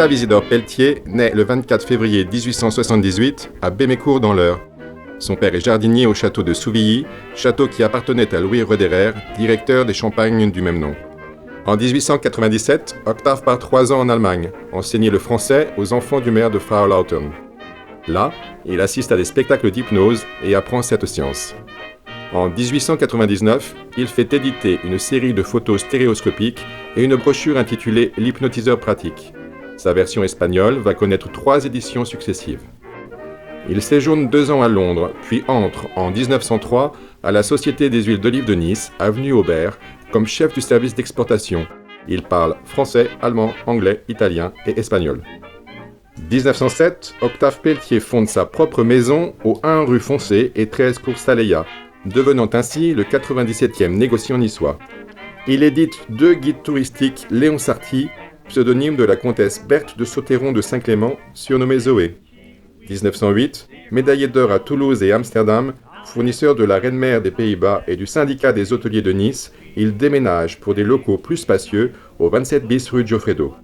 Octave Isidore Pelletier naît le 24 février 1878 à Bémécourt dans l'Eure. Son père est jardinier au château de Souvilly, château qui appartenait à Louis Roederer, directeur des champagnes du même nom. En 1897, Octave part 3 ans en Allemagne, enseigner le français aux enfants du maire de Frau Lautern. Là, il assiste à des spectacles d'hypnose et apprend cette science. En 1899, il fait éditer une série de photos stéréoscopiques et une brochure intitulée « L'hypnotiseur pratique ». Sa version espagnole va connaître 3 éditions successives. Il séjourne 2 ans à Londres, puis entre en 1903 à la Société des huiles d'olive de Nice, avenue Aubert, comme chef du service d'exportation. Il parle français, allemand, anglais, italien et espagnol. 1907, Octave Pelletier fonde sa propre maison au 1 rue Foncé et 13 cours Saleya, devenant ainsi le 97e négociant niçois. Il édite 2 guides touristiques Léon Sarty, pseudonyme de la comtesse Berthe de Sauterron de Saint-Clément, surnommée Zoé. 1908, médaillé d'or à Toulouse et Amsterdam, fournisseur de la Reine-Mère des Pays-Bas et du syndicat des hôteliers de Nice, il déménage pour des locaux plus spacieux au 27 bis rue Giuffredo.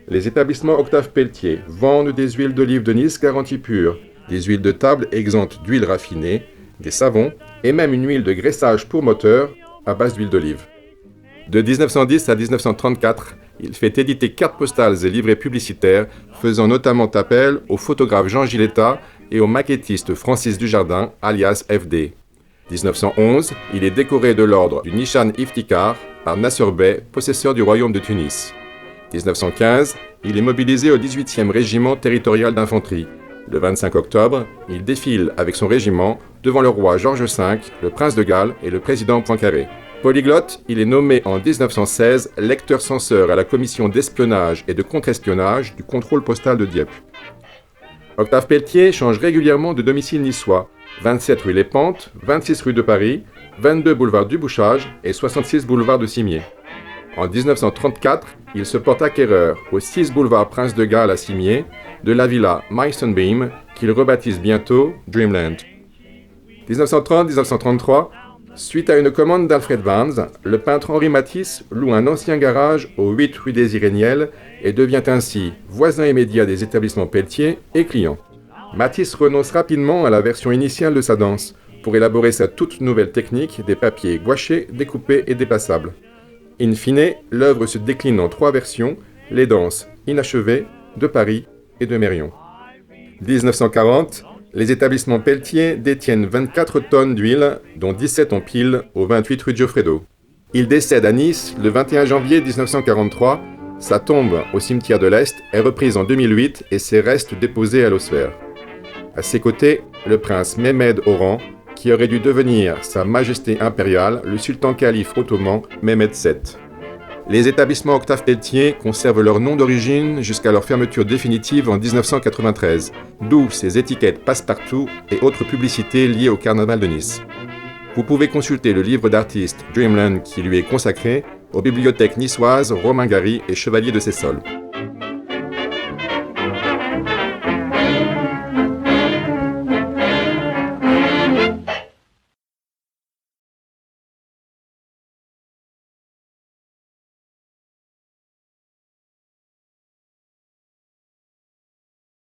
Les établissements Octave Pelletier vendent des huiles d'olive de Nice garantie pure, des huiles de table exemptes d'huile raffinée, des savons et même une huile de graissage pour moteur à base d'huile d'olive. De 1910 à 1934, il fait éditer cartes postales et livrets publicitaires, faisant notamment appel au photographe Jean Giletta et au maquettiste Francis Dujardin, alias FD. 1911, il est décoré de l'ordre du Nishan Iftikhar par Nasser Bey, possesseur du royaume de Tunis. 1915, il est mobilisé au 18e régiment territorial d'infanterie. Le 25 octobre, il défile avec son régiment devant le roi Georges V, le prince de Galles et le président Poincaré. Polyglotte, il est nommé en 1916 lecteur-censeur à la commission d'espionnage et de contre-espionnage du contrôle postal de Dieppe. Octave Pelletier change régulièrement de domicile niçois, 27 rue Les Pentes, 26 rue de Paris, 22 boulevard du Bouchage et 66 boulevard de Cimier. En 1934, il se porte acquéreur au 6 boulevard Prince de Galles à Cimier de la villa My Sunbeam qu'il rebaptise bientôt Dreamland. 1930-1933, suite à une commande d'Alfred Vans, le peintre Henri Matisse loue un ancien garage au 8 rue des Iréniels et devient ainsi voisin immédiat des établissements Pelletier et client. Matisse renonce rapidement à la version initiale de sa danse pour élaborer sa toute nouvelle technique des papiers gouachés, découpés et déplaçables. In fine, l'œuvre se décline en 3 versions, les danses inachevées, de Paris et de Mérion. 1940, les établissements Pelletier détiennent 24 tonnes d'huile, dont 17 en pile, au 28 rue Giuffredo. Il décède à Nice le 21 janvier 1943. Sa tombe au cimetière de l'Est est reprise en 2008 et ses restes déposés à l'Osphère. À ses côtés, le prince Mehmed Oran, qui aurait dû devenir Sa Majesté impériale, le sultan calife ottoman Mehmed VII. Les établissements Octave Pelletier conservent leur nom d'origine jusqu'à leur fermeture définitive en 1993, d'où ces étiquettes passe-partout et autres publicités liées au carnaval de Nice. Vous pouvez consulter le livre d'artiste Dreamland qui lui est consacré aux bibliothèques niçoises Romain Gary et Chevalier de Sessol.